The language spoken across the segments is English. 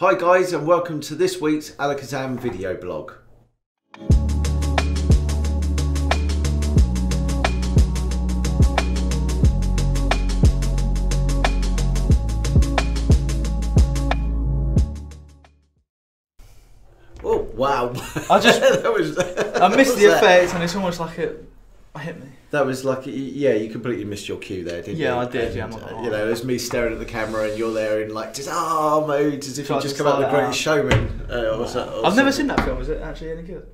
Hi guys, and welcome to this week's Alakazam Video Blog. Oh wow! I missed the effect, and it's almost like it hit me. That was like, yeah, you completely missed your cue there, didn't you? Yeah, I did. And, yeah, I'm not gonna lie. you know, there's me staring at the camera, and you're there in like mode, as if you just come out of The Greatest Showman. I've never seen that film. Is it actually any good?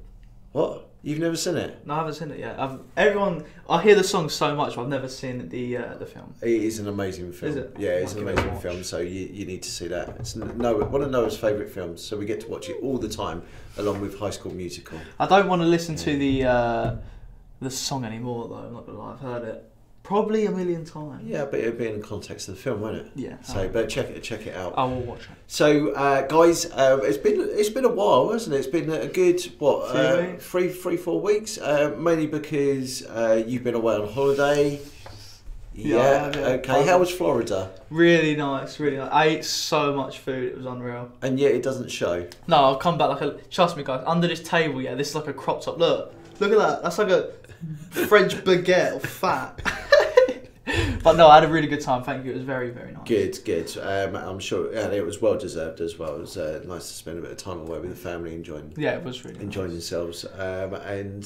What? You've never seen it? No, I haven't seen it yet. I hear the song so much, but I've never seen the film. It is an amazing film. Is it? Yeah, it's an amazing film. So you need to see that. It's one of Noah's favourite films. So we get to watch it all the time, along with High School Musical. I don't want to listen to the song anymore, though. I'm not gonna lie. I've heard it probably a million times. Yeah, but it'd be in the context of the film, won't it? Yeah. So, but check it out. I will watch it. So, guys, it's been a while, hasn't it? It's been a good 4 weeks. Mainly because you've been away on holiday. Yeah. Okay. How was Florida? Really nice. Really nice. I ate so much food. It was unreal. And yet it doesn't show. No, I'll come back trust me, guys. Under this table, yeah, this is like a crop top. Look at that. That's like a French baguette of fat. But no, I had a really good time. Thank you. It was very, very nice. Good. I'm sure, and it was well deserved as well. It was nice to spend a bit of time away with the family, enjoying themselves. And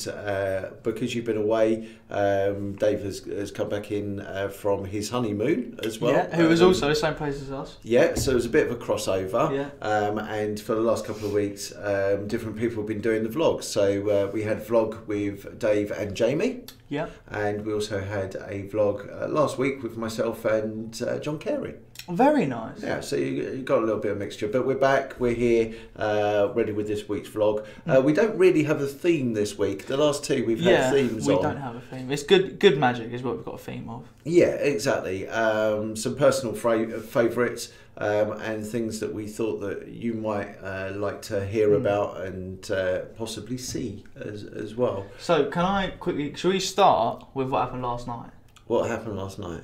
because you've been away, Dave has come back in from his honeymoon as well. Yeah, who was also the same place as us. Yeah, so it was a bit of a crossover. Yeah. And for the last couple of weeks, different people have been doing the vlogs. So we had a vlog with Dave and Jamie. Yeah. And we also had a vlog last week with myself and John Carey. Very nice. Yeah, so you got a little bit of mixture. But we're back, we're here, ready with this week's vlog. We don't really have a theme this week. The last two we've had themes on. We don't have a theme. It's good magic is what we've got a theme of. Yeah, exactly. Some personal favourites and things that we thought that you might like to hear about and possibly see as well. So can I quickly, shall we start with what happened last night? What happened last night?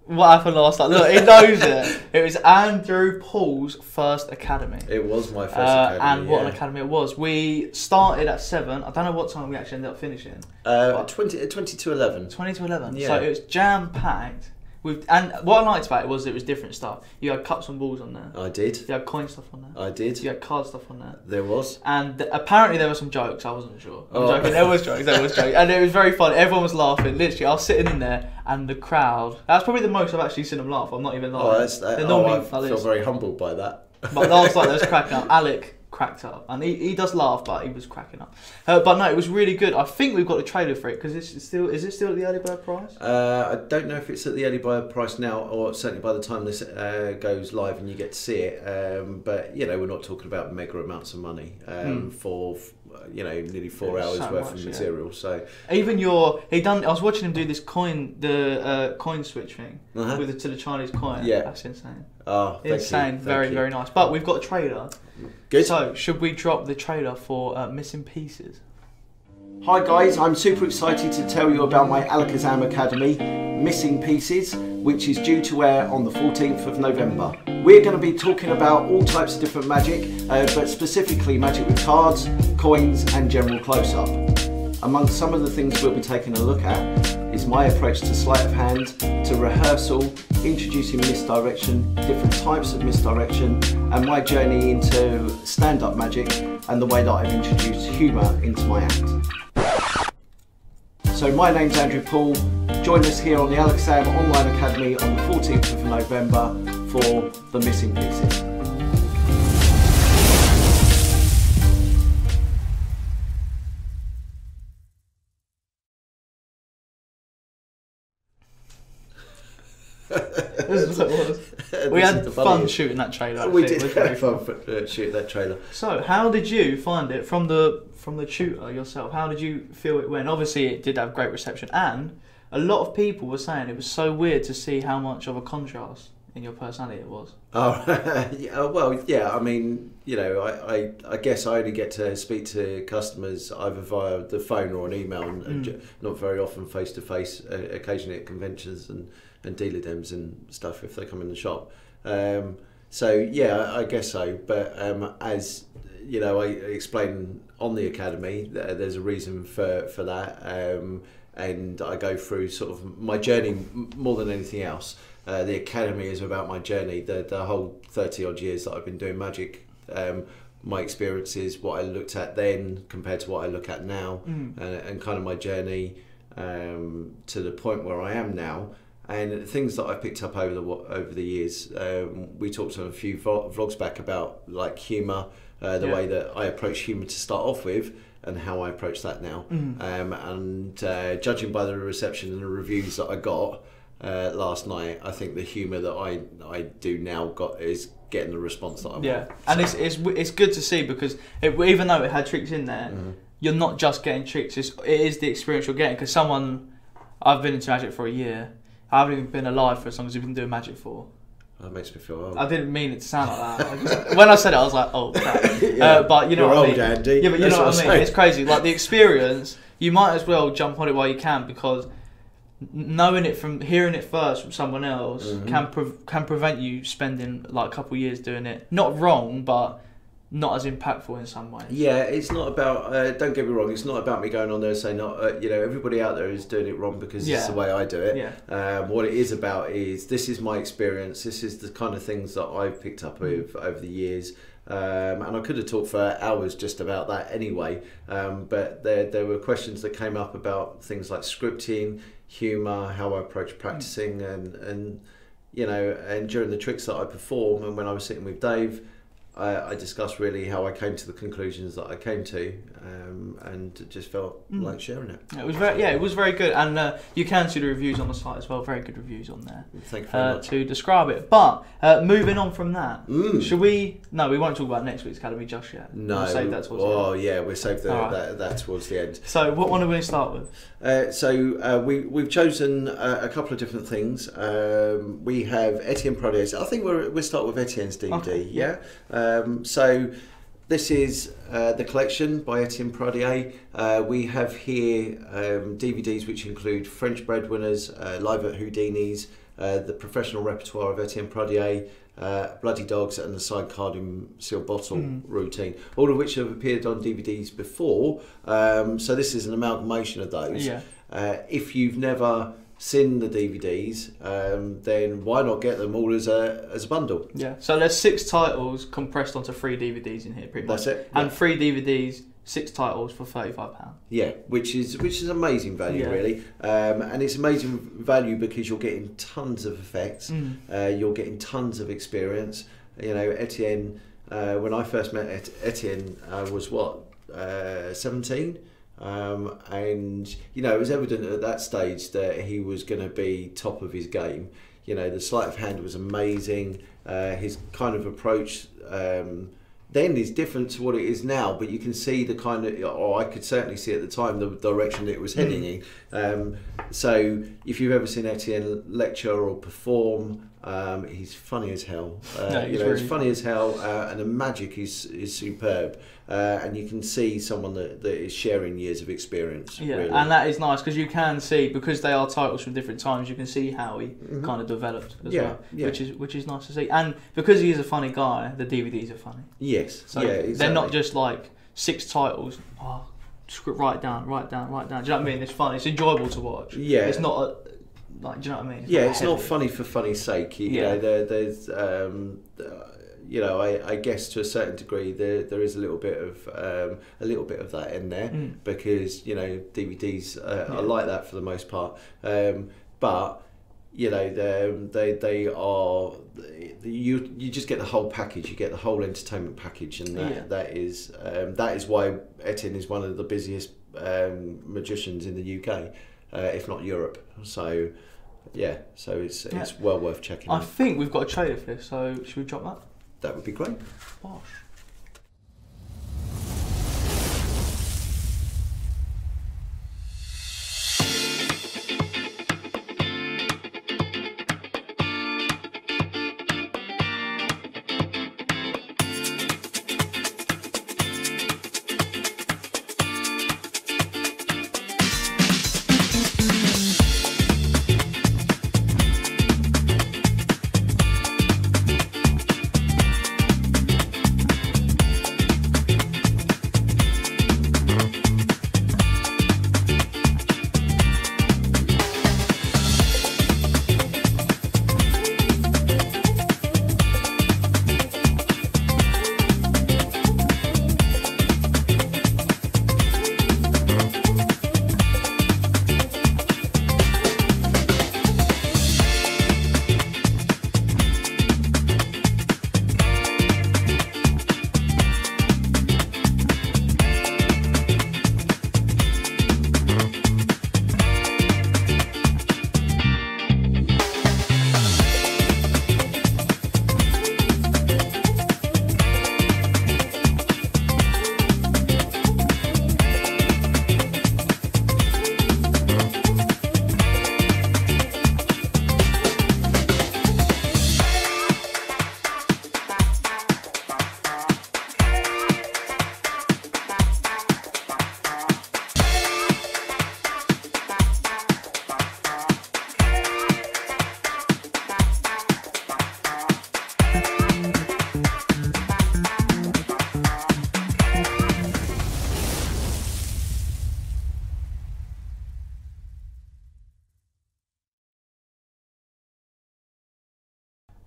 What happened last night? Look, he knows it. It was Andrew Paul's first academy. It was my first academy. And what an academy it was. We started at 7. I don't know what time we actually ended up finishing. 20 to 11. 20 to 11. Yeah. So it was jam-packed. And what I liked about it was different stuff. You had cups and balls on there. I did. You had coin stuff on there. I did. You had card stuff on there. There was. And apparently there were some jokes. I wasn't sure. I'm joking. There was jokes. And it was very fun. Everyone was laughing. Literally, I was sitting in there and the crowd. That's probably the most I've actually seen them laugh. I'm not even lying. I feel very humbled by that. But last night, there was cracking up. Alec cracked up, and he does laugh, but he was cracking up. But no, it was really good. I think we've got a trailer for it because is it still at the early bird price? I don't know if it's at the early bird price now, or certainly by the time this goes live and you get to see it. But you know, we're not talking about mega amounts of money for nearly 4 hours worth of material. So even I was watching him do this coin switch thing to the Chinese coin. Yeah, that's insane. Oh, insane! Very nice. But we've got a trailer. Good. So, should we drop the trailer for Missing Pieces? Hi guys, I'm super excited to tell you about my Alakazam Academy, Missing Pieces, which is due to air on the 14th of November. We're going to be talking about all types of different magic, but specifically magic with cards, coins and general close-up. Among some of the things we'll be taking a look at is my approach to sleight of hand, to rehearsal, introducing misdirection, different types of misdirection, and my journey into stand-up magic and the way that I've introduced humour into my act. So my name's Andrew Paul. Join us here on the Alakazam Online Academy on the 14th of November for The Missing Pieces. This is what it was. We had fun shooting that trailer. We did have fun shooting that trailer. So, how did you find it from the tutor yourself? How did you feel it went? Obviously, it did have great reception, and a lot of people were saying it was so weird to see how much of a contrast in your personality it was. Oh, well, yeah. I mean, you know, I guess I only get to speak to customers either via the phone or an email, and not very often face to face. Occasionally at conventions and dealer dems and stuff if they come in the shop. So yeah, I guess so. But as you know, I explain on the academy, there's a reason for that, and I go through sort of my journey more than anything else. The academy is about my journey, the whole 30 odd years that I've been doing magic. My experiences, what I looked at then compared to what I look at now, and kind of my journey to the point where I am now, and things that I've picked up over the years. We talked on a few vlogs back about like humour, the way that I approach humour to start off with, and how I approach that now. And judging by the reception and the reviews that I got last night, I think the humour that I do now is getting the response that I want. Yeah, and it's good to see, because even though it had tricks in there, you're not just getting tricks. It is the experience you're getting. Because I've been into magic for a year. I haven't even been alive for as long as you've been doing magic for. That makes me feel old. I didn't mean it to sound like that. When I said it, I was like, oh crap. But you know You're what I old, mean. Andy. Yeah, but you know what I mean. It's crazy. Like the experience, you might as well jump on it while you can, because knowing it from hearing it first from someone else can prevent you spending like a couple of years doing it. Not wrong, but not as impactful in some ways. Yeah, it's not about. Don't get me wrong. It's not about me going on there and saying, you know, everybody out there is doing it wrong because it's the way I do it. Yeah. What it is about is, this is my experience. This is the kind of things that I've picked up with over the years. And I could have talked for hours just about that anyway. But there were questions that came up about things like scripting, humour, how I approach practicing, and you know, and during the tricks that I perform, and when I was sitting with Dave, I discussed really how I came to the conclusions that I came to, and just felt like sharing it. It was very good, and you can see the reviews on the site as well. Very good reviews on there. Thank you very much. To describe it. But moving on from that, should we? No, we won't talk about next week's academy just yet. No, we'll save that towards the end. Yeah, we'll save that towards the end. So, what one are we going to start with? We've chosen a couple of different things. We have Etienne Prodier's. I think we'll start with Etienne's DVD. Okay. Yeah. So this is the collection by Etienne Prodier. We have here DVDs which include French Breadwinners, Live at Houdini's, the professional repertoire of Etienne Prodier, Bloody Dogs, and the Sidecarding Sealed Bottle routine, all of which have appeared on DVDs before. So this is an amalgamation of those. Yeah. If you've never seen the DVDs, then why not get them all as a bundle? Yeah. So there's 6 titles compressed onto 3 DVDs in here, pretty much. That's it. And 3 DVDs, 6 titles for £35. Yeah, which is amazing value, really, and it's amazing value because you're getting tons of effects, you're getting tons of experience. You know, Etienne. When I first met Etienne, I was 17. And you know, it was evident at that stage that he was going to be top of his game. You know, the sleight of hand was amazing. His kind of approach then is different to what it is now, but you can see the kind of, or I could certainly see at the time, the direction that it was heading in. So if you've ever seen Etienne lecture or perform, he's funny as hell. He's funny as hell, and the magic is superb. And you can see someone that is sharing years of experience. Yeah, really. And that is nice because you can see, because they are titles from different times, you can see how he kind of developed as well, which is nice to see. And because he is a funny guy, the DVDs are funny. Yes. So exactly. they're not just like 6 titles. Script, write down. Do you know what I mean? It's fun. It's enjoyable to watch. Yeah. It's not like, do you know what I mean? It's not funny for funny's sake. You know, there's you know, I guess to a certain degree there is a little bit of that in there, because you know, DVDs are like that for the most part. But you know, they are, you just get the whole package. You get the whole entertainment package, and that is why Etienne is one of the busiest magicians in the UK, if not Europe. So it's well worth checking out. I think we've got a trailer for this, so should we drop that? That would be great. Bosh.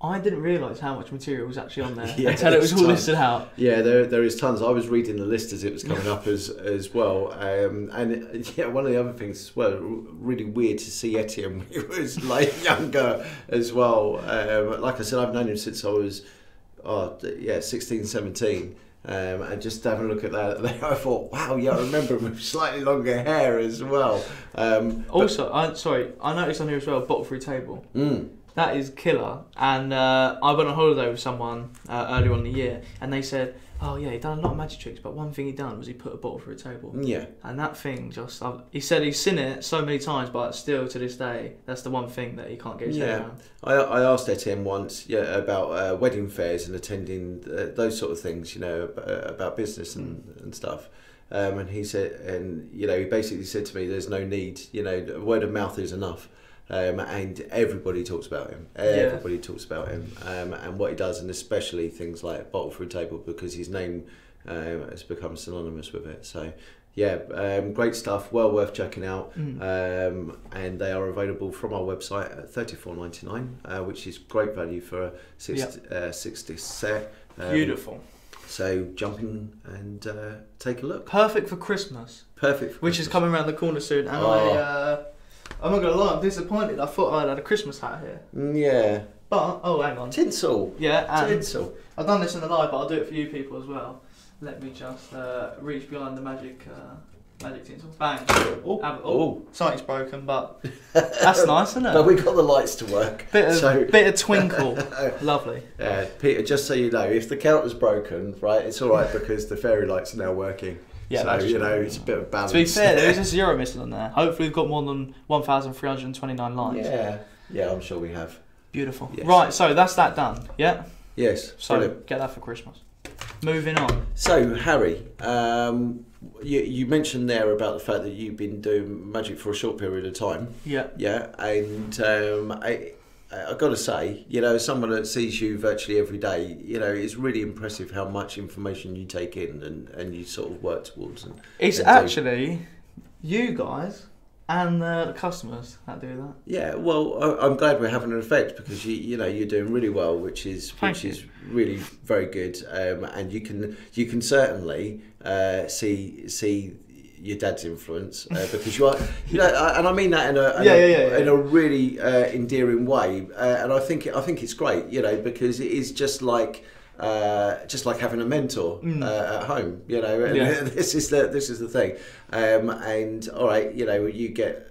I didn't realise how much material was actually on there until it was all listed out. Yeah, there is tons. I was reading the list as it was coming up as well. And yeah, one of the other things as well, really weird to see Etienne when he was like younger as well. Like I said, I've known him since I was 16, 17. And just having a look at that, I thought, wow, yeah, I remember him with slightly longer hair as well. I noticed on here as well, bottle through table. That is killer. And I went on holiday with someone earlier on in the year, and they said, oh yeah, he done a lot of magic tricks, but one thing he done was he put a bottle through a table. Yeah. And that thing he said he's seen it so many times, but still to this day, that's the one thing that he can't get his head around. I asked Etienne once about wedding fairs and attending those sort of things, you know, about business and stuff. And he said, and you know, he basically said to me, there's no need, you know, word of mouth is enough. And everybody talks about him. Everybody talks about him and what he does, and especially things like bottle through table, because his name has become synonymous with it. So, yeah, great stuff. Well worth checking out. And they are available from our website at $34.99, which is great value for a 60 set. Beautiful. So jump in and take a look. Perfect for Christmas. Perfect for Christmas. Which is coming around the corner soon, and I'm not gonna lie, I'm disappointed. I thought I had a Christmas hat here. Yeah. But hang on. Tinsel. Yeah, and tinsel. I've done this in the live, but I'll do it for you people as well. Let me just reach behind the magic tinsel. Bang. Something's broken, but that's nice, isn't it? But we got the lights to work. Bit of twinkle. Lovely. Peter, just so you know, if the counter's broken, right, it's all right because the fairy lights are now working. Yeah, so, you know, it's a bit of balance. To be fair, there is a 0 missing on there. Hopefully we've got more than 1,329 lines. Yeah, I'm sure we have. Beautiful. Yes. Right, so that's that done, yeah? Yes. So brilliant. Get that for Christmas. Moving on. So, Harry, you mentioned there about the fact that you've been doing magic for a short period of time. Yeah. Yeah, and I've got to say, you know, someone that sees you virtually every day, you know, it's really impressive how much information you take in and you sort of work towards. It's actually you guys and the customers that do that. Yeah, well, I'm glad we're having an effect because you know you're doing really well, which is really very good, and you can certainly see your dad's influence because you are, you know, and I mean that in a really endearing way, and I think it's great, you know, because it is just like having a mentor at home, you know. And this is the thing, and all right, you know, you get.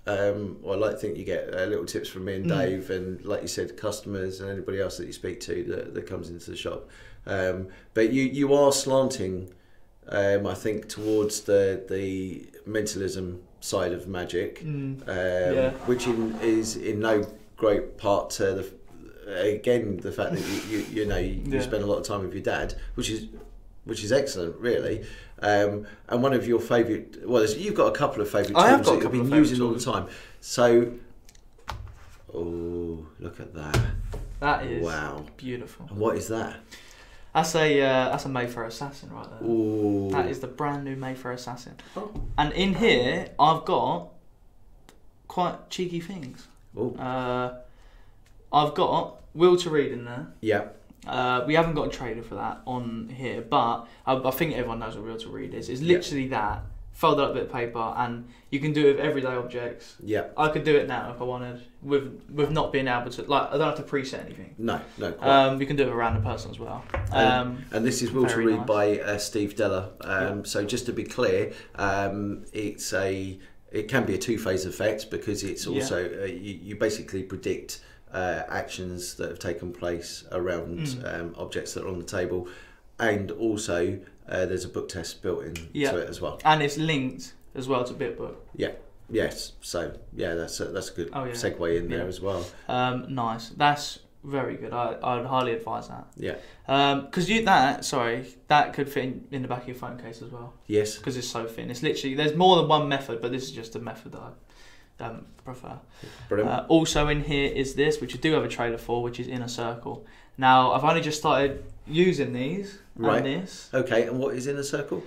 Well, I like to think you get little tips from me and Dave, and like you said, customers and anybody else that you speak to that comes into the shop. But you are slanting. I think towards the mentalism side of magic, which is in no great part to the fact that you spend a lot of time with your dad, which is excellent, really. And one of your favourite, you've got a couple of favourite tools that you've been using all the time. So, look at that! That is beautiful. And what is that? That's a Mayfair Assassin right there. Ooh. That is the brand new Mayfair Assassin. Oh. And in here, I've got quite cheeky things. I've got Will to Read in there. Yeah. We haven't got a trailer for that on here, but I think everyone knows what Will to Read is. It's literally that. Fold up a bit of paper, and you can do it with everyday objects. Yeah. I could do it now if I wanted, with not being able to, like, I don't have to preset anything. No. Quite. You can do it with a random person as well. And this is Will to Read by Steve Deller. So just to be clear, it can be a two-phase effect because it's also you basically predict actions that have taken place around objects that are on the table, and also there's a book test built into it as well, and it's linked as well to BitBook. Yes. So that's a good segue in there as well. Nice. That's very good. I'd highly advise that. Yeah. Because that could fit in the back of your phone case as well. Yes. Because it's so thin. It's literally, there's more than one method, but this is just a method that I prefer. Brilliant. Also in here is this, which I do have a trailer for, which is Inner Circle. Now I've only just started using these. Right. And this. Okay. And what is Inner Circle?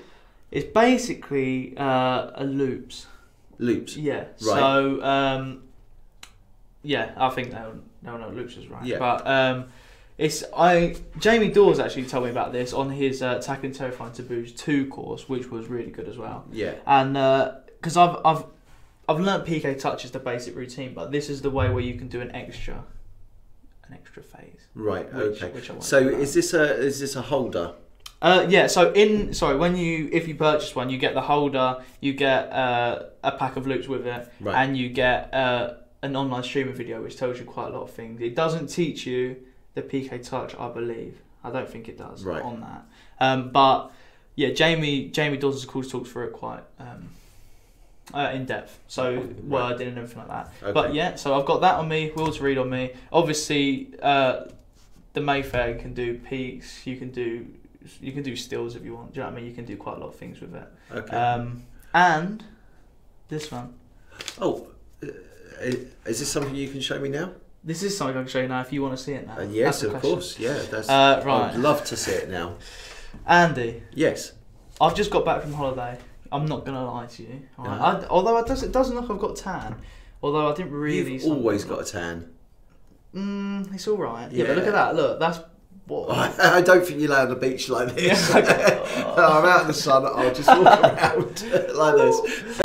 It's basically a loops. Loops. Yeah. Right. So I think No, Luke's was right. Yeah. But Jamie Dawes actually told me about this on his Tackling Terrifying Taboos 2 course, which was really good as well. Yeah. And because I've learnt PK touch is the basic routine, but this is the way where you can do an extra phase. Right. Okay. Which I want so is this a holder? Yeah. So if you purchase one, you get the holder, you get a pack of loops with it, right. and you get an online streaming video which tells you quite a lot of things. It doesn't teach you the PK touch, I believe. I don't think it does on that. But yeah, Jamie Dawes talks through it quite in depth. So wording and everything like that. Okay. But yeah, so I've got that on me. Will to read on me. Obviously, the Mayfair can do peaks. You can do stills if you want. Do you know what I mean? You can do quite a lot of things with it. Okay. And this one. Oh, is this something you can show me now? This is something I can show you now if you want to see it now. Yes, of course. Yeah, that's right. I'd love to see it now. Andy. Yes. I've just got back from holiday. I'm not going to lie to you. Right? Although it doesn't look like I've got tan. Although I didn't really... You've always got a tan. It's all right. Yeah, but look at that. Look, that's... What? I don't think you lay on the beach like this. I'm out in the sun. I'll just walk around like this.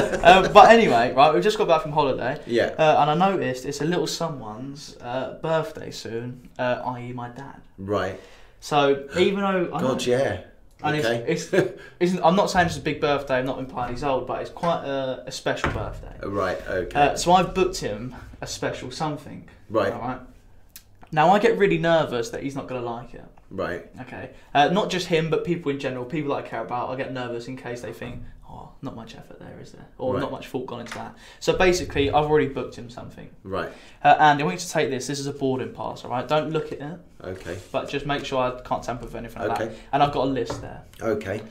But anyway, right, we've just got back from holiday. Yeah. And I noticed it's a little someone's birthday soon, i.e. my dad. Right. So even though... Yeah. And okay. I'm not saying it's a big birthday, I'm not implying he's old, but it's quite a special birthday. Right, okay. So I've booked him a special something. Right. All right. Now I get really nervous that he's not going to like it. Right. Okay. Not just him, but people in general, people that I care about. I get nervous in case they think, oh, not much effort there, is there? Or not much thought gone into that. So basically, I've already booked him something. Right. And I want you to take this. This is a boarding pass, all right? Don't look at it. Okay. But just make sure I can't tamper with anything like that. And I've got a list there. Okay.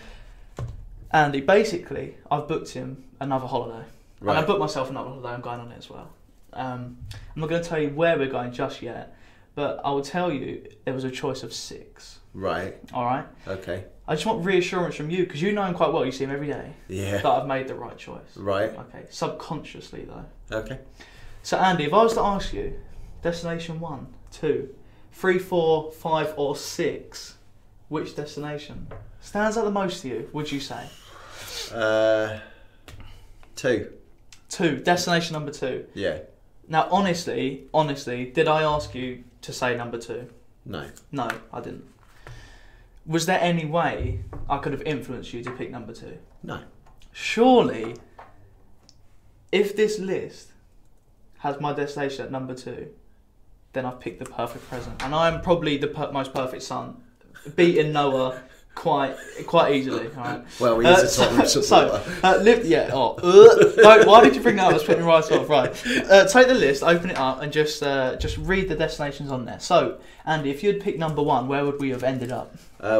Andy, basically, I've booked him another holiday. Right. And I booked myself another holiday. I'm going on it as well. I'm not going to tell you where we're going just yet, but I will tell you there was a choice of 6. Right. All right? Okay. I just want reassurance from you, because you know him quite well. You see him every day. Yeah. That I've made the right choice. Right. Okay. Subconsciously, though. Okay. So, Andy, if I was to ask you, destination 1, 2, 3, 4, 5, or 6, which destination stands out the most to you, would you say? 2. 2. Destination number 2. Yeah. Now, honestly, did I ask you to say number 2? No. No, I didn't. Was there any way I could have influenced you to pick number 2? No. Surely, if this list has my destination at number 2, then I've picked the perfect present. And I'm probably the most perfect son, beating Noah quite easily. All right? Well, he is a Tottenham supporter. Why did you bring that up? I was putting right off. Right. Take the list, open it up, and just read the destinations on there. So, Andy, if you'd picked number 1, where would we have ended up?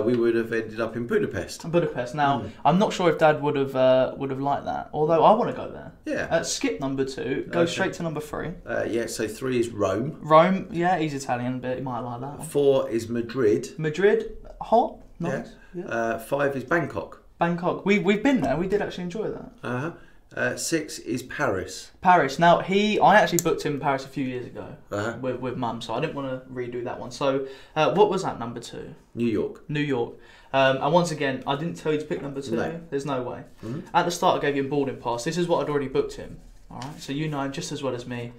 We would have ended up in Budapest. Budapest. Now, I'm not sure if Dad would have liked that. Although I want to go there. Yeah. Skip number 2. Go straight to number 3. Yeah. So 3 is Rome. Rome. Yeah, he's Italian, but he might like that one. 4 is Madrid. Madrid. Hot. Nice. Yeah. 5 is Bangkok. Bangkok. We've been there. We did actually enjoy that. 6 is Paris. Paris. Now I actually booked him in Paris a few years ago with Mum, so I didn't want to redo that one. So what was that number 2? New York. New York. And once again, I didn't tell you to pick number 2. No. There's no way. Mm-hmm. At the start, I gave you a boarding pass. This is what I'd already booked him. All right. So you know him just as well as me,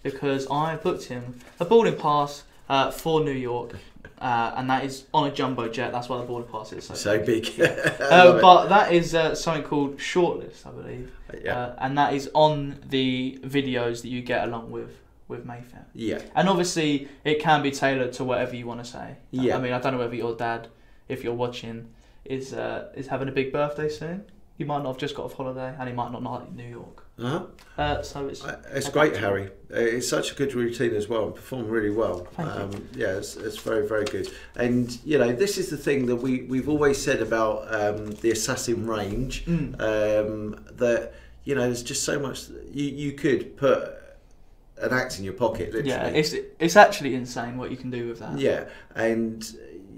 because I booked him a boarding pass for New York. And that is on a jumbo jet. That's why the boarding pass is so big. But that is something called Shortlist, I believe. Yeah. And that is on the videos that you get along with Mayfair. Yeah. And obviously, it can be tailored to whatever you want to say. Yeah. I mean, I don't know whether your dad, if you're watching, is having a big birthday soon. He might not have just got off holiday, and he might not like New York. So it's great, Harry. It's such a good routine as well, and performed really well. Thank you. Yeah, it's very, very good. And you know, this is the thing that we've always said about the Assassin range. That you know, there's just so much you could put an axe in your pocket, literally. Yeah, it's actually insane what you can do with that. Yeah, and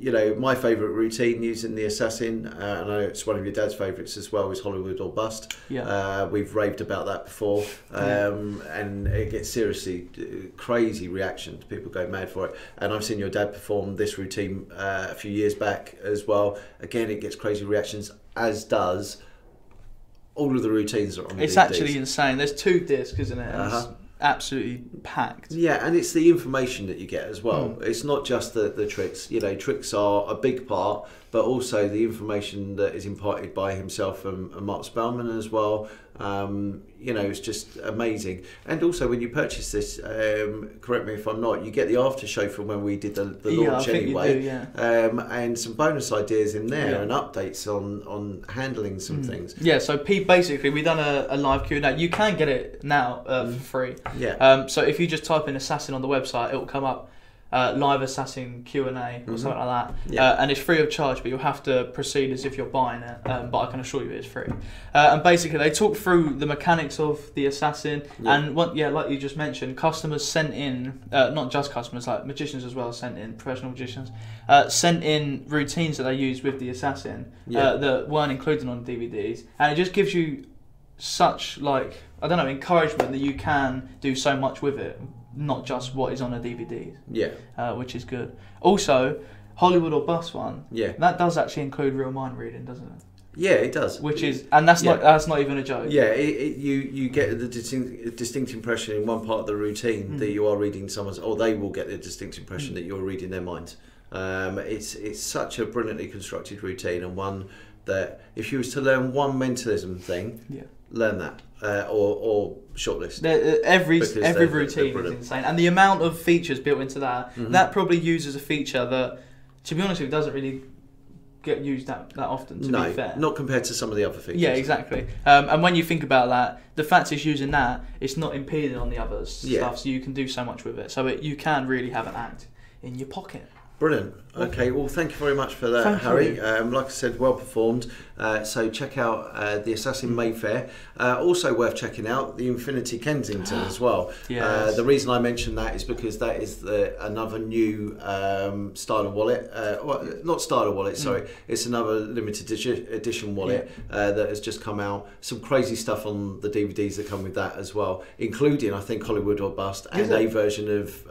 you know, my favourite routine using the Assassin, and I know it's one of your dad's favourites as well, is Hollywood or Bust. Yeah. We've raved about that before, and it gets seriously crazy reactions. People go mad for it. And I've seen your dad perform this routine a few years back as well. Again, it gets crazy reactions, as does all of the routines that are on the It's DVDs. actually insane. There's 2 discs, isn't it? And it's absolutely packed. Yeah, and it's the information that you get as well. It's not just the tricks. You know, tricks are a big part, but also the information that is imparted by himself and Mark Spellman as well. You know, it's just amazing. And also, when you purchase this, correct me if I'm not, you get the after show from when we did the launch anyway. You do, and some bonus ideas in there and updates on handling some things. Yeah, so basically we've done a live Q&A. You can get it now for free. Yeah. So if you just type in Assassin on the website, it will come up. Live Assassin Q&A or something like that, and it's free of charge, but you'll have to proceed as if you're buying it, but I can assure you it's free. And basically they talk through the mechanics of the Assassin, and like you just mentioned, customers sent in, not just customers, like magicians as well sent in, professional magicians, sent in routines that they use with the Assassin that weren't included on DVDs, and it just gives you such, like, I don't know, encouragement that you can do so much with it, not just what is on a DVD. Which is good. Also, Hollywood or Bust one. That does actually include real mind reading, doesn't it? Yeah, it does. Which is, and that's not even a joke. Yeah, you get the distinct impression in one part of the routine that you are reading someone's, or they will get the distinct impression that you're reading their minds. It's such a brilliantly constructed routine, and one that if you was to learn one mentalism thing, learn that. Or shortlist. Every routine is insane, and the amount of features built into that that probably uses a feature that, to be honest with you, doesn't really get used that often. To be fair, not compared to some of the other features. Yeah, exactly. And when you think about that, the fact it's using that, it's not impeding on the other stuff, so you can do so much with it. So you can really have an act in your pocket. Brilliant. Okay, well, thank you very much for that, Harry. Like I said, well performed. So check out the Assassin Mayfair. Also worth checking out the Infinity Kensington as well. The reason I mention that is because that is another new style of wallet. Not style of wallet, sorry. It's another limited edition wallet that has just come out. Some crazy stuff on the DVDs that come with that as well, including, I think, Hollywood or Bust and a version of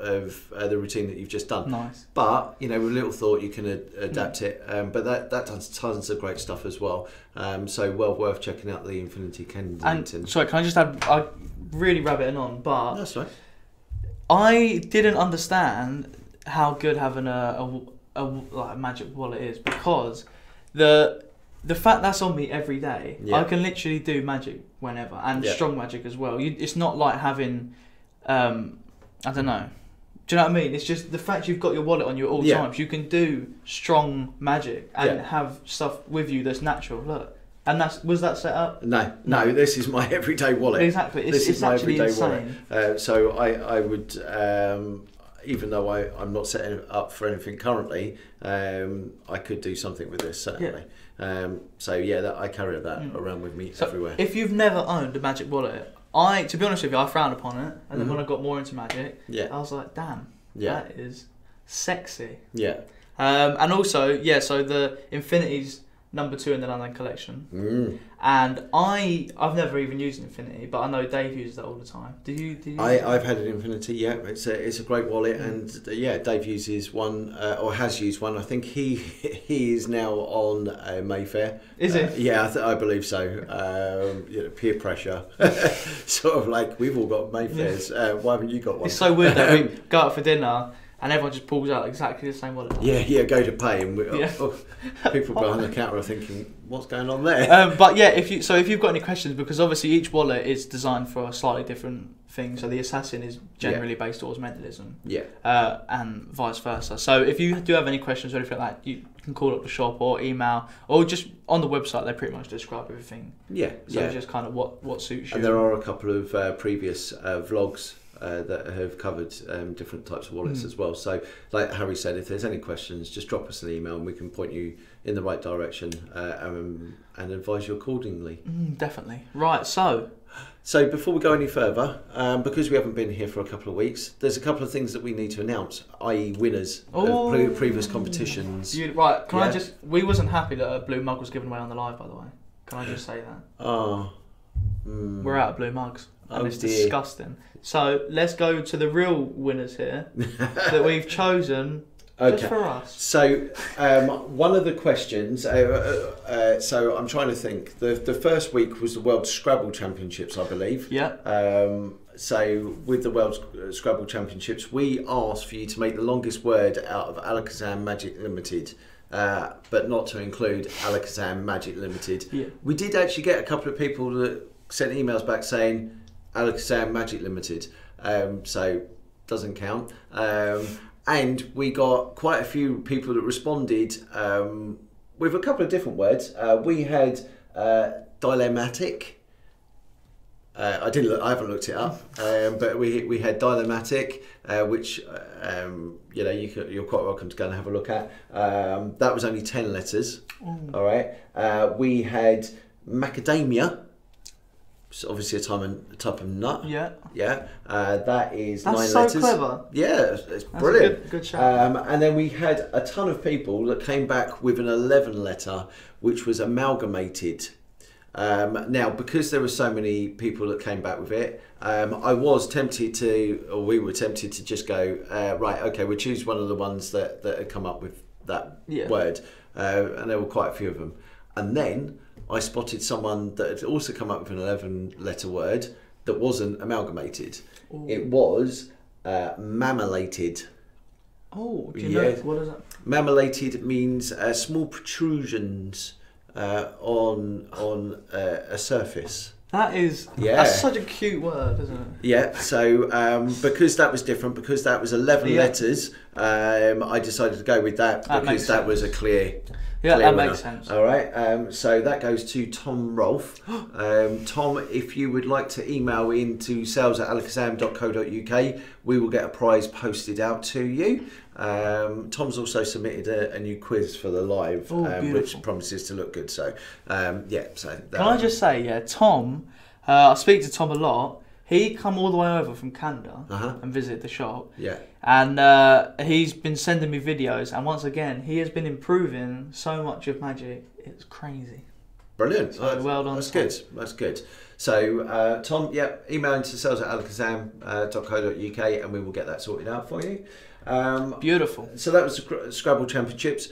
the routine that you've just done. Nice. But, you know, with little thought, you can adapt it. But that does tons of great stuff as well. So well worth checking out the Infinity Kensington. And sorry, can I just add? I really rabbiting on, but that's right. I didn't understand how good having a magic wallet is, because the fact that's on me every day, I can literally do magic whenever, and strong magic as well. It's not like having, I don't know. Do you know what I mean? It's just the fact you've got your wallet on you at all times. You can do strong magic and have stuff with you that's natural. Look, and was that set up? No. This is my everyday wallet. Exactly. It's my actually everyday insane. Wallet. So I would, even though I'm not setting it up for anything currently, I could do something with this certainly. I carry that around with me everywhere. If you've never owned a magic wallet, to be honest with you, I frowned upon it, and then when I got more into magic, I was like, damn, that is sexy. And also, so the Infinity's #2 in the London collection, and I've never even used an Infinity, but I know Dave uses that all the time. Do you? I've had an Infinity. It's a great wallet, and Dave uses one or has used one. I think he is now on Mayfair. Is he? I believe so. Peer pressure, sort of like we've all got Mayfairs. Why haven't you got one? It's so weird that we go out for dinner and everyone just pulls out exactly the same wallet. Go to pay, and people behind the counter are thinking, what's going on there? But if you've got any questions, because obviously each wallet is designed for a slightly different thing. So the Assassin is generally based towards mentalism, and vice versa. So if you do have any questions or anything like that, you can call up the shop or email, or just on the website. They pretty much describe everything. So it's just kind of what suits you. And there are a couple of previous vlogs that have covered different types of wallets as well. So, like Harry said, if there's any questions, just drop us an email and we can point you in the right direction and advise you accordingly. Definitely. Right, so before we go any further, because we haven't been here for a couple of weeks, there's a couple of things that we need to announce, i.e. winners of previous competitions. We wasn't happy that a blue mug was given away on the live, by the way. Can I just say that? We're out of blue mugs. And it's disgusting. So let's go to the real winners here that we've chosen just for us. So one of the questions, so I'm trying to think, the first week was the World Scrabble Championships, I believe. Yeah. So with the World Scrabble Championships, we asked for you to make the longest word out of Alakazam Magic Limited. But not to include Alakazam Magic Limited. Yeah. We did actually get a couple of people that sent emails back saying Alakazam Magic Limited, so doesn't count. And we got quite a few people that responded with a couple of different words. We had dilemmatic. I haven't looked it up, but we had dilemmatic, which you're quite welcome to go and have a look at. That was only 10 letters. All right. We had macadamia. It's obviously a type of nut. Yeah. Yeah. That is That's 9 so letters. clever. Yeah, it's brilliant. Good shout. And then we had a ton of people that came back with an 11 letter, which was amalgamated. Now, because there were so many people that came back with it, we were tempted to just go, right, okay, we'll choose one of the ones that had come up with that word. And there were quite a few of them. And then I spotted someone that had also come up with an 11-letter word that wasn't amalgamated. Ooh. It was mammalated. Oh, do you know, what is that? Mammalated means small protrusions on a surface. That's such a cute word, isn't it? Yeah, so because that was different, because that was 11 letters, I decided to go with that because that was a clear that winner. makes sense. All right, so that goes to Tom Rolf. Tom, if you would like to email in to sales@alakazam.co.uk, we will get a prize posted out to you. Tom's also submitted a new quiz for the live, which promises to look good. So, Can I just say, Tom, I speak to Tom a lot. He come all the way over from Canada and visit the shop. Yeah. And he's been sending me videos, and once again, he has been improving so much of Magic. It's crazy. Brilliant. So well done. That's good. That's good. So, Tom, email into sales@alakazam.co.uk, and we will get that sorted out for you. Beautiful. So that was the Scrabble Championships.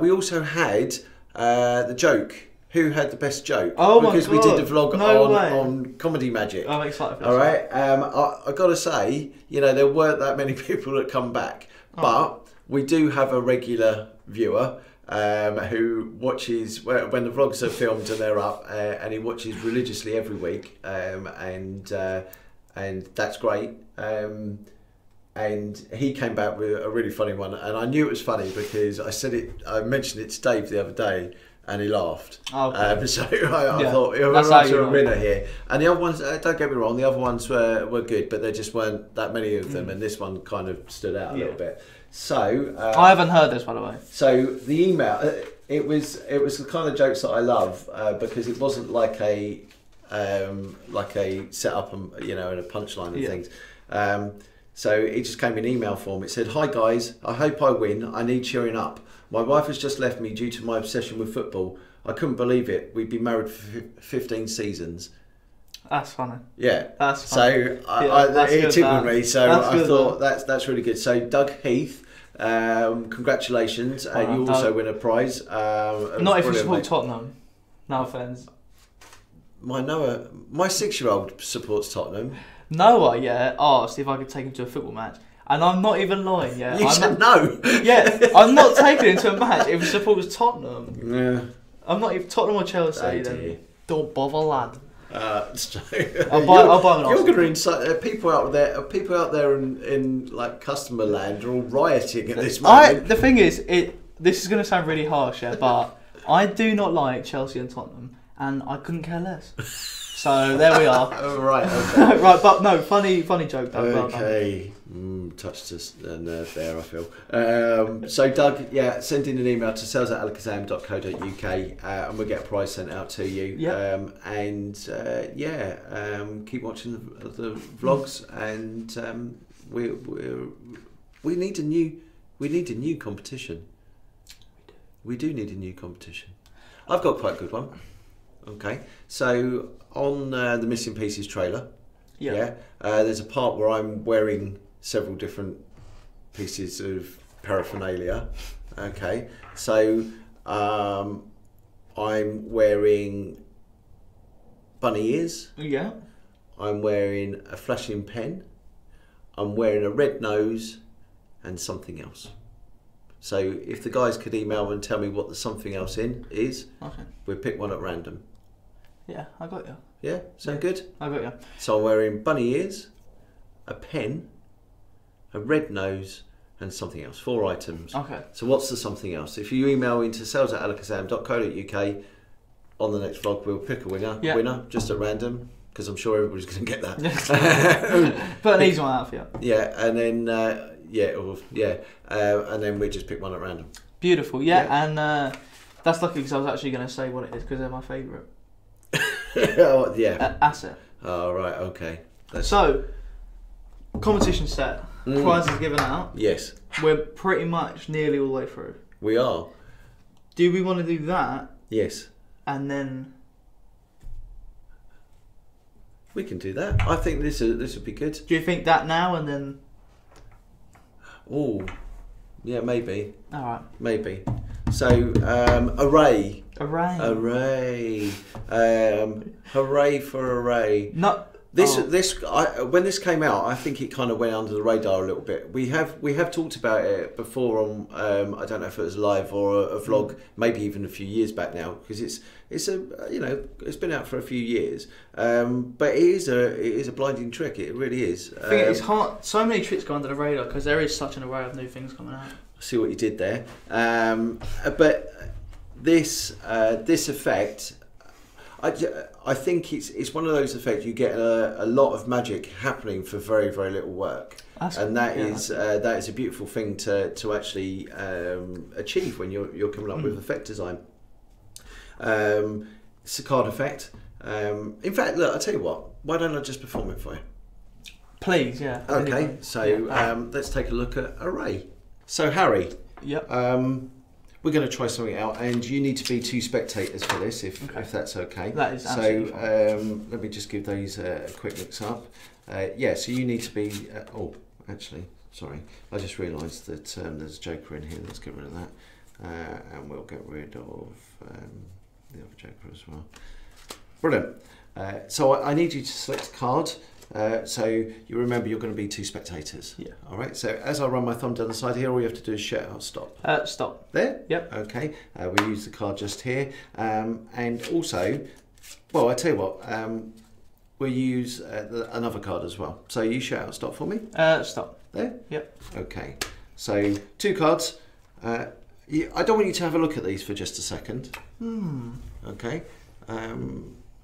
We also had the joke. Who had the best joke? Oh because my God. We did a vlog on Comedy Magic. I'm excited for this. All right. I got to say, there weren't that many people that come back, but we do have a regular viewer who watches when the vlogs are filmed and they're up, and he watches religiously every week, and that's great. And he came back with a really funny one, and I knew it was funny because I mentioned it to Dave the other day, and he laughed. Okay. So I thought, we're onto a winner here. And the other ones, don't get me wrong, the other ones were good, but there just weren't that many of them, and this one kind of stood out a little bit. So I haven't heard this, by the way. So the email, it was the kind of jokes that I love because it wasn't like a set up and and a punchline and things. So it just came in email form. It said, "Hi guys, I hope I win. I need cheering up. My wife has just left me due to my obsession with football. I couldn't believe it. We've been married for 15 seasons." That's funny. Yeah. That's funny. So it tickled me. So I thought that's really good. So Doug Heath, congratulations. You also win a prize. Not if you support Tottenham. No offence. My 6-year-old supports Tottenham. Noah, asked if I could take him to a football match. And I'm not even lying, You said no. I'm not taking him to a match if he supports Tottenham. Yeah. I'm not even Tottenham or Chelsea. Then don't bother, lad. I'll buy an You're going to incite people out there in like customer land are all rioting at this moment. The thing is, this is going to sound really harsh, but I do not like Chelsea and Tottenham, and I couldn't care less. So there we are. Oh, right, okay. Right, but no, funny joke, Doug. Okay. Touched a nerve there, I feel. So, Doug, yeah, send in an email to sales@alakazam.co.uk and we'll get a prize sent out to you. Yep. Keep watching the vlogs, and we need a new competition. We do need a new competition. I've got quite a good one. Okay, so on the Missing Pieces trailer, there's a part where I'm wearing several different pieces of paraphernalia. Okay, so I'm wearing bunny ears. Yeah. I'm wearing a flashing pen. I'm wearing a red nose and something else. So if the guys could email and tell me what the something else is, okay, we'll pick one at random. Yeah, I got you. Yeah, sound good? I got you. So I'm wearing bunny ears, a pen, a red nose, and something else. 4 items. Okay. So what's the something else? If you email into sales@alakazam.co.uk, on the next vlog we'll pick a winner just at random, because I'm sure everybody's going to get that. Put an easy one out for you. Yeah, and then and then we just pick one at random. Beautiful. And that's lucky because I was actually going to say what it is because they're my favourite. Oh, yeah. Asset. Oh, right, okay. So, competition set. Prizes given out. Yes. We're pretty much nearly all the way through. We are. Do we want to do that? Yes. And then... We can do that. I think this would be good. Do you think that now and then... Oh, yeah, maybe. All right. Maybe. So, Arrey. Arrey. Hooray for Arrey. No. When this came out, I think it kind of went under the radar a little bit. We have talked about it before on I don't know if it was live or a vlog, maybe even a few years back now, because it's been out for a few years. But it is a blinding trick. It really is. I think it's hard. So many tricks go under the radar because there is such an array of new things coming out. I see what you did there. But this effect. I think it's one of those effects you get a lot of magic happening for very, very little work. That is a beautiful thing to actually achieve when you're coming up with effect design. It's a card effect. In fact, look, I'll tell you what, why don't I just perform it for you? Please, yeah. Okay, so let's take a look at Arrey. So Harry, we're going to try something out, and you need to be 2 spectators for this, if that's okay. That is absolutely fine. Let me just give these a quick mix up. So you need to be... actually, sorry. I just realised that there's a joker in here. Let's get rid of that. And we'll get rid of the other joker as well. Brilliant. So I need you to select a card. So you remember you're going to be 2 spectators. Yeah. All right. So as I run my thumb down the side here, all you have to do is shout out stop. Stop. There. Yep. Okay. We use the card just here, and also, well, I tell you what, we'll use another card as well. So you shout out stop for me. Stop. There. Yep. Okay. So 2 cards. I don't want you to have a look at these for just a second. Okay.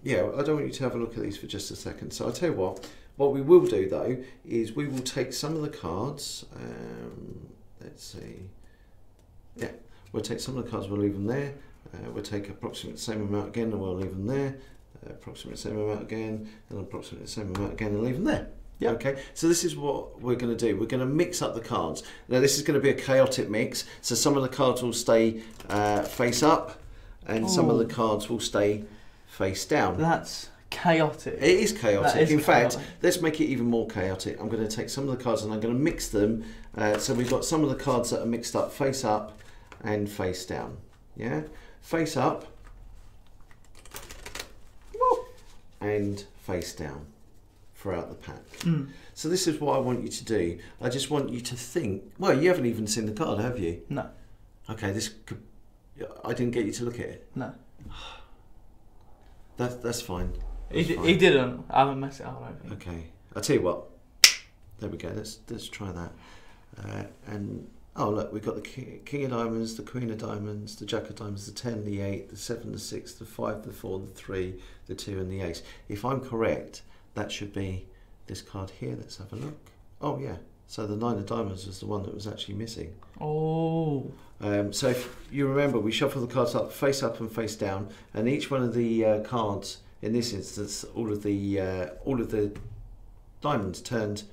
Yeah, I don't want you to have a look at these for just a second. So I'll tell you what we will do though, is we will take some of the cards, let's see, yeah, we'll take some of the cards, we'll leave them there, we'll take approximately the same amount again and we'll leave them there, approximately the same amount again, and approximately the same amount again and leave them there. Yeah. Okay, so this is what we're going to do. We're going to mix up the cards. Now this is going to be a chaotic mix, so some of the cards will stay face up, and some of the cards will stay face down. That's chaotic. It is chaotic. In fact, let's make it even more chaotic. I'm going to take some of the cards and I'm going to mix them. So we've got some of the cards that are mixed up face up and face down. Yeah? Face up and face down throughout the pack. So this is what I want you to do. I just want you to think. Well, you haven't even seen the card, have you? No. Okay, I didn't get you to look at it. No. That's fine. He didn't. I haven't messed it up. I don't think. Okay. I'll tell you what. There we go. Let's try that. And Oh look, we've got the king of diamonds, the queen of diamonds, the jack of diamonds, the 10, the 8, the 7, the 6, the 5, the 4, the 3, the 2 and the ace. If I'm correct, that should be this card here. Let's have a look. Oh yeah, so the 9 of diamonds was the one that was actually missing. Oh. So if you remember, we shuffle the cards up and face down, and each one of the cards, in this instance, all of the diamonds turned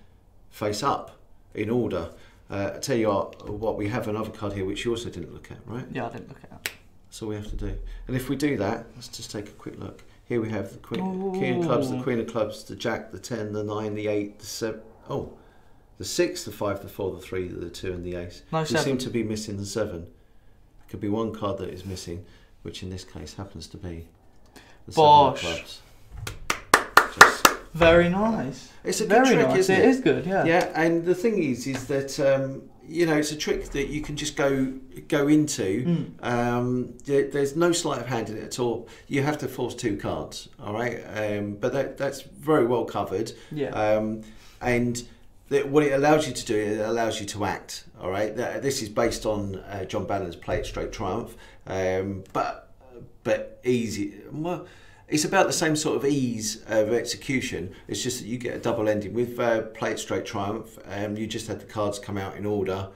face up in order. I tell you what, we have another card here which you also didn't look at, right? Yeah, I didn't look at that. That's all we have to do. And if we do that, let's just take a quick look. Here we have the king of clubs, the queen of clubs, the jack, the 10, the 9, the 8, the 7. Oh, the 6, the 5, the 4, the 3, the 2 and the ace. No, we 7. seem to be missing the 7. There could be one card that is missing, which in this case happens to be the 7 of clubs. Just very nice. It's a good trick, isn't it? It is good, yeah. Yeah, and the thing is that you know, it's a trick that you can just go into. There's no sleight of hand in it at all. You have to force 2 cards, all right? But that's very well covered. Yeah. And what it allows you to do, it allows you to act, all right? This is based on John Bannon's Play It Straight Triumph, but easy. Well, it's about the same sort of ease of execution. It's just that you get a double ending. With Play It Straight Triumph, you just had the cards come out in order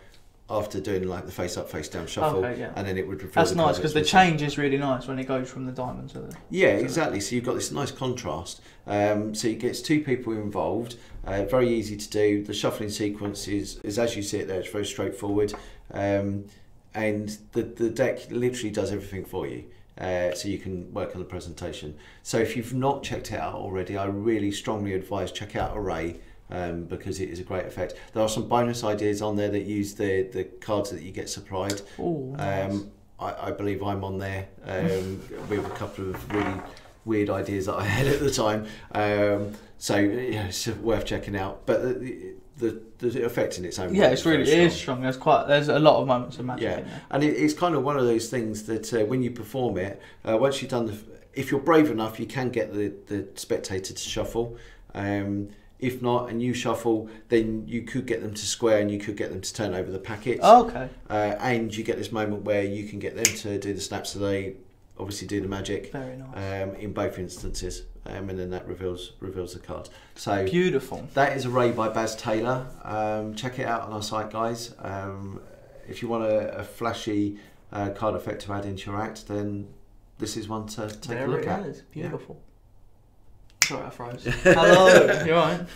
after doing like the face up, face down shuffle, and then it would reveal. That's nice because the change is really nice when it goes from the diamond to the. Yeah, exactly. So you've got this nice contrast. So it gets 2 people involved. Very easy to do. The shuffling sequence is as you see it there. It's very straightforward, and the deck literally does everything for you. So you can work on the presentation. So if you've not checked it out already, I really strongly advise check out Arrey, because it is a great effect. There are some bonus ideas on there that use the cards that you get supplied. Ooh, nice. I believe I'm on there with a couple of really weird ideas that I had at the time. So yeah, it's worth checking out. But the effect in its own way. Yeah, it is strong. There's a lot of moments of magic in there. And it's kind of one of those things that when you perform it, once you've done if you're brave enough, you can get the spectator to shuffle. If not, and you shuffle, then you could get them to square and you could get them to turn over the packets. Oh, okay. And you get this moment where you can get them to do the snaps, so they obviously do the magic. Very nice. In both instances. And then that reveals the card. So beautiful. That is Arrey by Baz Taylor. Check it out on our site, guys. If you want a flashy card effect to add into your act, then this is one to take a look at. There it is. Beautiful. Yeah. Sorry, I froze. Hello, you alright?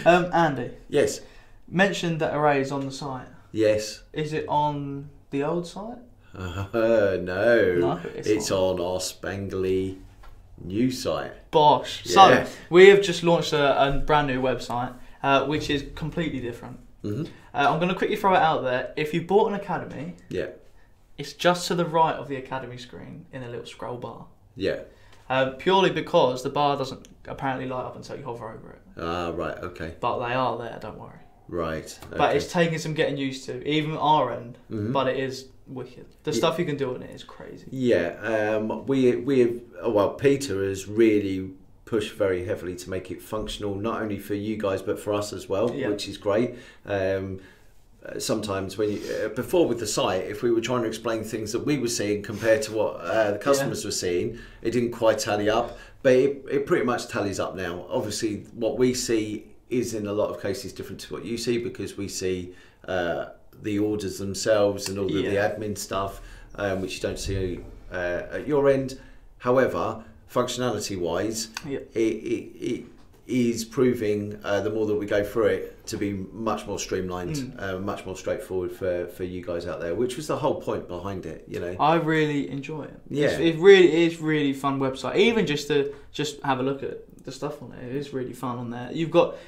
Andy. Yes. Mentioned that Arrey is on the site. Yes. Is it on the old site? No. It's on our Spangly new site. Bosh. Yeah. So we have just launched a brand new website, which is completely different. I'm going to quickly throw it out there. If you bought an academy, it's just to the right of the academy screen in a little scroll bar. Purely because the bar doesn't apparently light up until you hover over it. Ah, right, okay. But they are there, don't worry. Right. Okay. But it's taking some getting used to, even our end. But it is wicked. The stuff you can do on it is crazy. Yeah. Well, Peter has really pushed very heavily to make it functional, not only for you guys but for us as well, which is great. Sometimes when before with the site, if we were trying to explain things that we were seeing compared to what the customers were seeing, it didn't quite tally up. But it pretty much tallies up now. Obviously, what we see is in a lot of cases different to what you see, because we see the orders themselves and all of the admin stuff, which you don't see at your end. However, functionality wise, it is proving the more that we go through it to be much more streamlined, much more straightforward for you guys out there, which was the whole point behind it, you know. I really enjoy it. Yeah. It really is really fun website. Even just to have a look at the stuff on it, it is really fun on there.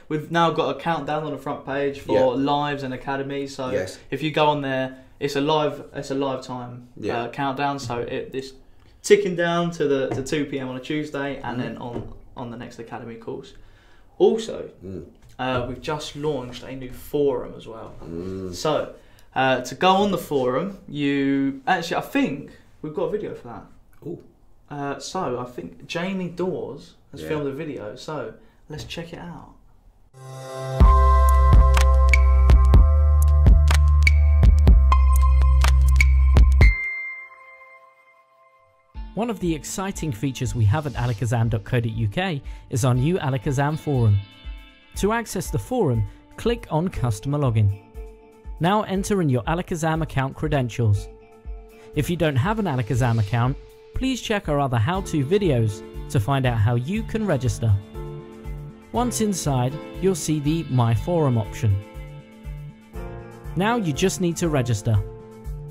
We've now got a countdown on the front page for lives and academies. So if you go on there, it's a live time countdown. So it's ticking down to 2 PM on a Tuesday, and then on the next academy course. Also, we've just launched a new forum as well. So to go on the forum, I think we've got a video for that. Ooh. So I think Jamie Dawes has filmed a video, so let's check it out. One of the exciting features we have at alakazam.co.uk is our new Alakazam forum. To access the forum, click on Customer Login. Now enter in your Alakazam account credentials. If you don't have an Alakazam account, please check our other how-to videos to find out how you can register. Once inside, you'll see the My Forum option. Now you just need to register.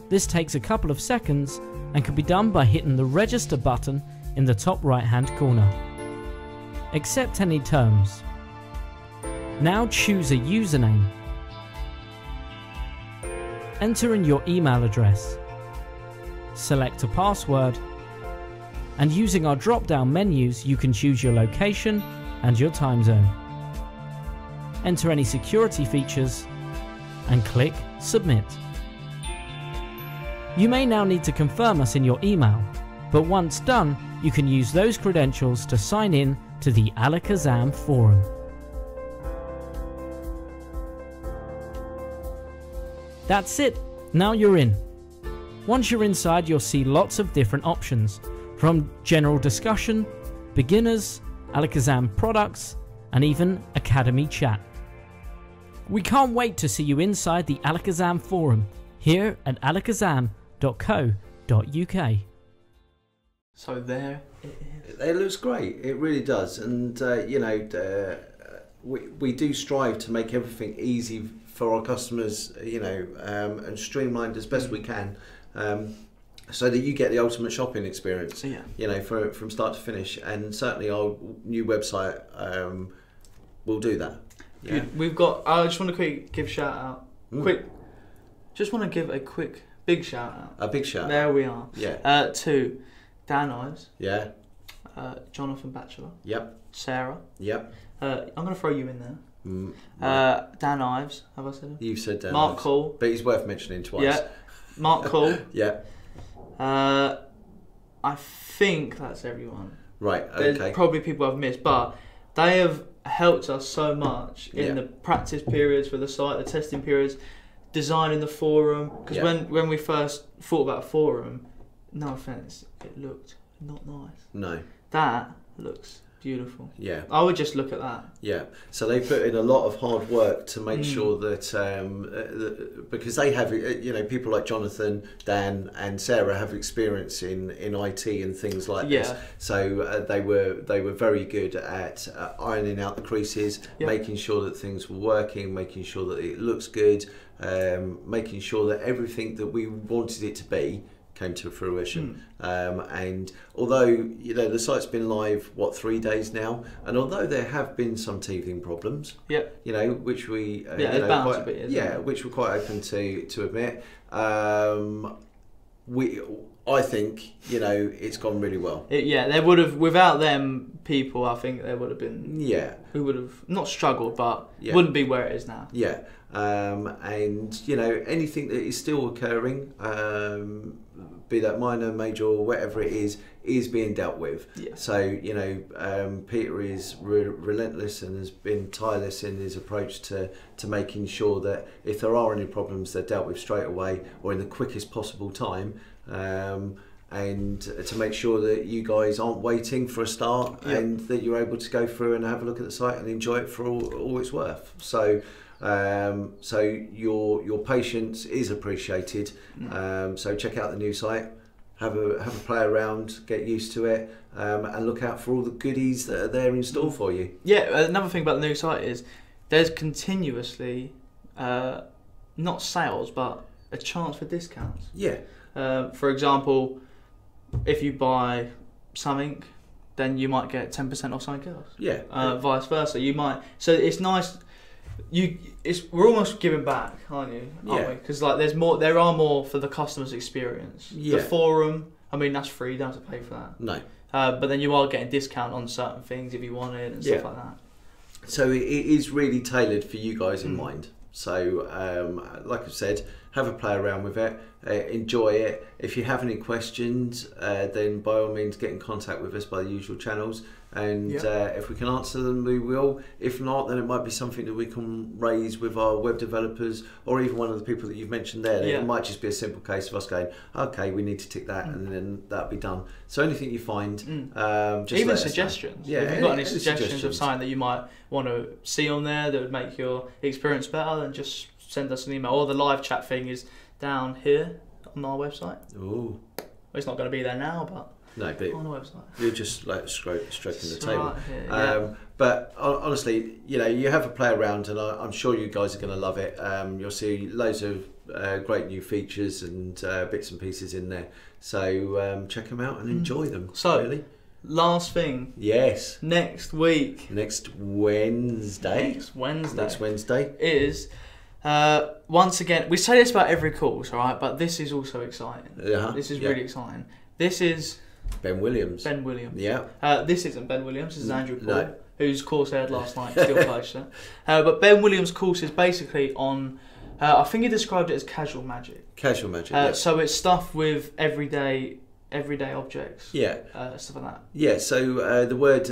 This takes a couple of seconds and can be done by hitting the register button in the top right hand corner. Accept any terms. Now choose a username. Enter in your email address. Select a password, and using our drop down menus you can choose your location and your time zone. Enter any security features and click Submit. You may now need to confirm us in your email, but once done you can use those credentials to sign in to the Alakazam forum. That's it, now you're in. Once you're inside, you'll see lots of different options, from general discussion, beginners, Alakazam products, and even Academy chat. We can't wait to see you inside the Alakazam forum, here at alakazam.co.uk. So there it is. It looks great, it really does, and you know, we do strive to make everything easy for our customers, you know, and streamlined as best we can, so that you get the ultimate shopping experience, Yeah. you know, from start to finish. And certainly our new website will do that. Yeah. Good. We've got. I just want to give shout out. Just want to give a quick big shout out. A big shout. There we are. Yeah. To Dan Ives. Yeah. Jonathan Batchelor. Yep. Sarah. Yep. I'm going to throw you in there. Dan Ives, have I said it? You've said Dan. Mark Ives. Cole. But he's worth mentioning twice. Yeah. Mark Cole. Yeah. I think that's everyone. Right, okay. There's probably people I've missed, but they have helped us so much in the practice periods for the site, the testing periods, designing the forum. Because when we first thought about a forum, no offence, it looked not nice. No. That looks beautiful. Yeah. I would just look at that. Yeah. So they put in a lot of hard work to make sure that, because they have, you know, people like Jonathan, Dan, and Sarah have experience in IT and things like this. So they were very good at ironing out the creases, making sure that things were working, making sure that it looks good, making sure that everything that we wanted it to be came to fruition. And although, you know, the site's been live 3 days now, and although there have been some teething problems, you know, which we it's bound to be, isn't it? which we're quite open to admit, I think, you know, it's gone really well. They would have, without them people, I think there would have been, we would have not struggled, but wouldn't be where it is now. And you know, anything that is still occurring, be that minor, major, or whatever it is being dealt with. So, you know, Peter is relentless and has been tireless in his approach to making sure that if there are any problems, they're dealt with straight away or in the quickest possible time. And to make sure that you guys aren't waiting for a start, and that you're able to go through and have a look at the site and enjoy it for all it's worth. So so your patience is appreciated. So check out the new site, have a play around, get used to it, and look out for all the goodies that are there in store for you. Another thing about the new site is there's continuously not sales, but a chance for discounts. For example, if you buy something, then you might get 10% off something else. Vice versa, you might. So it's nice. We're almost giving back, aren't you? Aren't we? Because like there are more for the customer's experience. The forum, I mean, that's free. You don't have to pay for that. No. But then you are getting discount on certain things if you want it and stuff like that. So it is really tailored for you guys in mind. So like I said, have a play around with it, enjoy it. If you have any questions, then by all means get in contact with us by the usual channels, and if we can answer them, we will. If not, then it might be something that we can raise with our web developers, or even one of the people that you've mentioned there. It might just be a simple case of us going, okay, we need to tick that, and then that'll be done. So anything you find, just even suggestions. Yeah, if you've got any suggestions of something that you might want to see on there that would make your experience better, then just send us an email. Or the live chat thing is down here on our website. Ooh. Well, it's not going to be there now, but no, but on the website. You're just like stroking the table. Right here, but honestly, you know, you have a play around, and I'm sure you guys are going to love it. You'll see loads of great new features and bits and pieces in there. So check them out and enjoy them. So, really. Last thing. Yes. Next week. Next Wednesday. Next Wednesday is. Once again, we say this about every course, right? But this is also exciting. This is really exciting. This is Ben Williams. Yeah. This isn't Ben Williams. This is Andrew Paul, whose course aired last night. Still closer. But Ben Williams' course is basically on. I think he described it as casual magic. Casual magic. So it's stuff with everyday objects. Yeah. Stuff like that. Yeah. So the word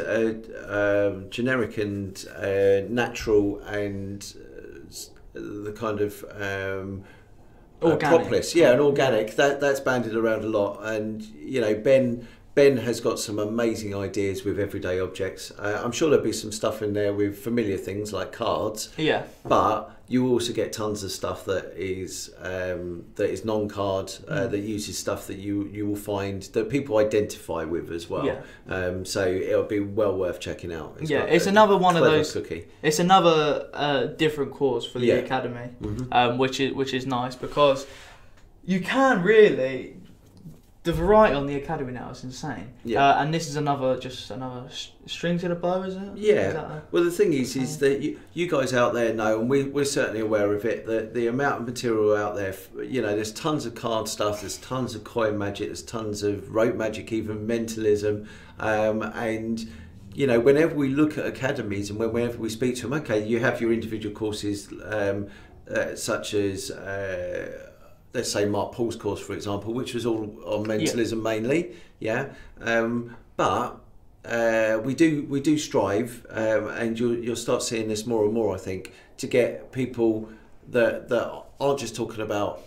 generic and natural and the kind of organic. propolis, and organic. That's banded around a lot, and you know, Ben has got some amazing ideas with everyday objects. I'm sure there'll be some stuff in there with familiar things like cards. Yeah. But you also get tons of stuff that is non-card, that uses stuff that you will find that people identify with as well. Yeah. So it'll be well worth checking out. It's another one of those. Cookie. It's another different course for the academy, which is nice because you can really. The variety on the academy now is insane. Yeah. And this is another string to the bow, is it? Yeah. Well, the thing is that you guys out there know, and we're certainly aware of it, that the amount of material out there, you know, there's tons of card stuff, there's tons of coin magic, there's tons of rope magic, even mentalism, and you know, whenever we look at academies and whenever we speak to them, okay, you have your individual courses, such as. Let's say Mark Paul's course, for example, which was all on mentalism mainly, but we do strive, and you'll start seeing this more and more, I think, to get people that aren't just talking about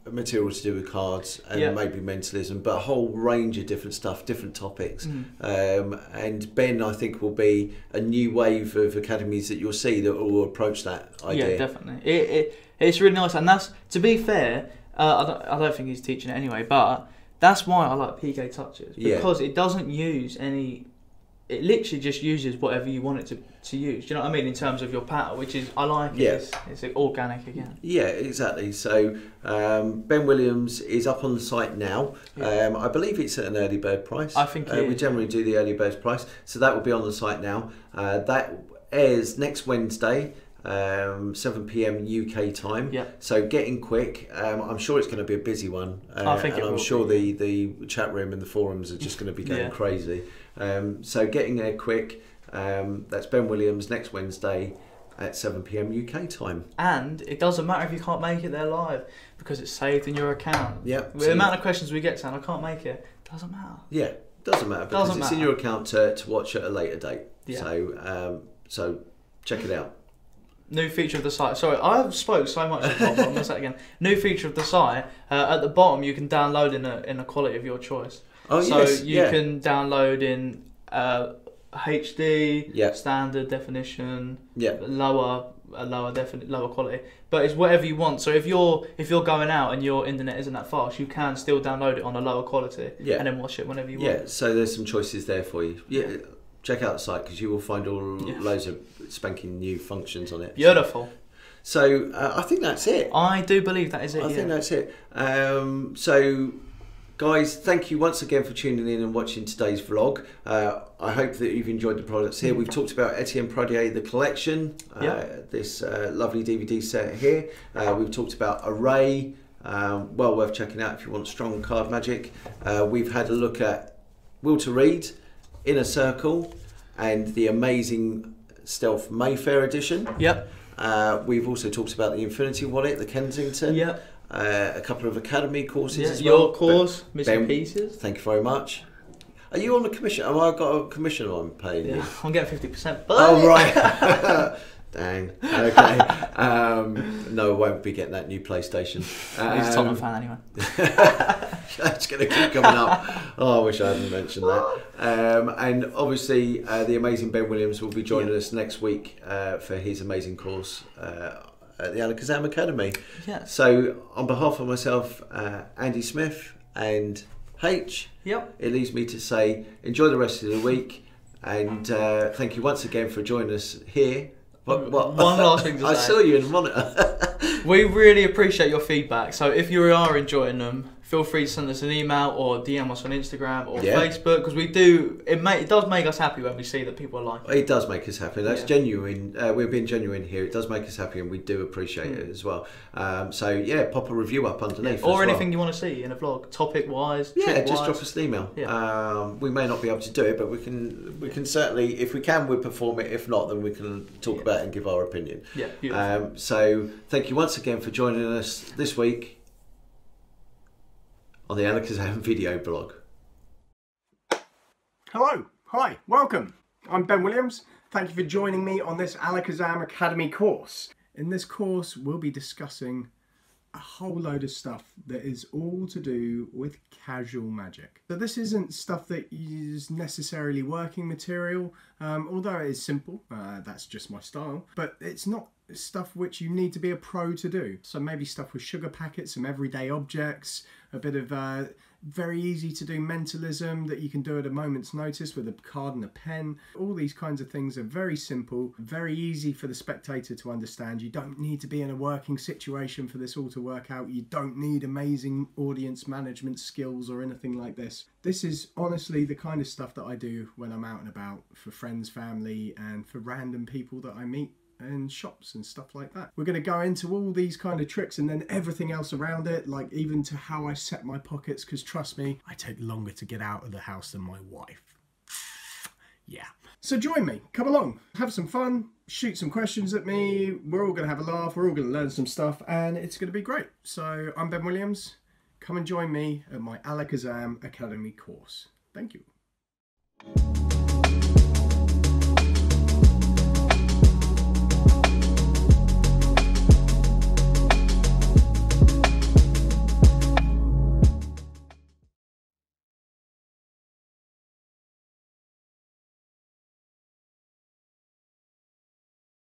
material to do with cards and maybe mentalism, but a whole range of different stuff, different topics. And Ben, I think, will be a new wave of academies that you'll see that will approach that idea. Yeah, definitely. It's really nice, and that's, to be fair, I don't think he's teaching it anyway, but that's why I like PK Touches, because it doesn't use any. It literally just uses whatever you want it to use. Do you know what I mean? In terms of your pattern, which is, I like it. It's organic again. Yeah, exactly. So Ben Williams is up on the site now. I believe it's at an early bird price. I think we generally do the early bird price, so that will be on the site now. That airs next Wednesday. 7 PM UK time. So getting quick. I'm sure it's going to be a busy one. I think and I'm sure the chat room and the forums are just going to be going crazy. So getting there quick. That's Ben Williams next Wednesday at 7 PM UK time. And it doesn't matter if you can't make it there live, because it's saved in your account. Yep. With the amount of questions we get saying I can't make it, doesn't matter. Yeah, doesn't matter, because it's in your account to watch at a later date. So check it out. New feature of the site. Sorry, I've spoke so much at the bottom, I'm going to say it again. New feature of the site. At the bottom, you can download in a quality of your choice. Oh, so you can download in HD, standard definition, lower quality. But it's whatever you want. So if you're going out and your internet isn't that fast, you can still download it on a lower quality and then watch it whenever you want. Yeah. So there's some choices there for you. Yeah. Check out the site, because you will find loads of spanking new functions on it. Beautiful. So I think that's it. I do believe that is it. I think that's it. So guys, thank you once again for tuning in and watching today's vlog. I hope that you've enjoyed the products here. We've talked about Etienne Pradier, the collection, this lovely DVD set here. We've talked about Arrey, well worth checking out if you want strong card magic. We've had a look at Will to Read, Inner Circle, and the amazing Stealth Mayfair edition. Yep. We've also talked about the Infinity Wallet, the Kensington. Yep. a couple of academy courses as your well. course, But Missing Ben, Pieces. Thank you very much. Are you on the commission? Have I got a commission I'm paying you? Yeah, I'm getting 50%. Oh, right. Dang. Okay. No, I won't be getting that new PlayStation. He's a Tottenham fan anyway. That's going to keep coming up. Oh, I wish I hadn't mentioned that. And obviously, the amazing Ben Williams will be joining us next week for his amazing course at the Alakazam Academy. Yeah. So, on behalf of myself, Andy Smith, and H, it leaves me to say enjoy the rest of the week, and thank you once again for joining us here. What? One last thing to say. I saw you in the monitor. We really appreciate your feedback. So if you are enjoying them, feel free to send us an email or DM us on Instagram or Facebook, because we do. It does make us happy when we see that people are liking. It does make us happy. That's genuine. We're being genuine here. It does make us happy, and we do appreciate it as well. So yeah, pop a review up underneath. Or anything you want to see in a vlog, topic wise. Yeah, just drop us an email. We may not be able to do it, but we can certainly, if we can, we'll perform it. If not, then we can talk about it and give our opinion. Yeah, beautiful. So thank you once again for joining us this week on the Alakazam Video Blog. Hello, hi, welcome. I'm Ben Williams. Thank you for joining me on this Alakazam Academy course. In this course, we'll be discussing a whole load of stuff that is all to do with casual magic. So this isn't stuff that is necessarily working material, although it is simple, that's just my style, but it's not stuff which you need to be a pro to do. So maybe stuff with sugar packets, some everyday objects, a bit of very easy to do mentalism that you can do at a moment's notice with a card and a pen. All these kinds of things are very simple, very easy for the spectator to understand. You don't need to be in a working situation for this all to work out. You don't need amazing audience management skills or anything like this. This is honestly the kind of stuff that I do when I'm out and about for friends, family, and for random people that I meet and shops and stuff like that. We're going to go into all these kind of tricks and then everything else around it, like even to how I set my pockets, because trust me, I take longer to get out of the house than my wife. Yeah. So join me, come along, have some fun, shoot some questions at me, we're all going to have a laugh, we're all going to learn some stuff, and it's going to be great. So I'm Ben Williams, come and join me at my Alakazam Academy course. Thank you.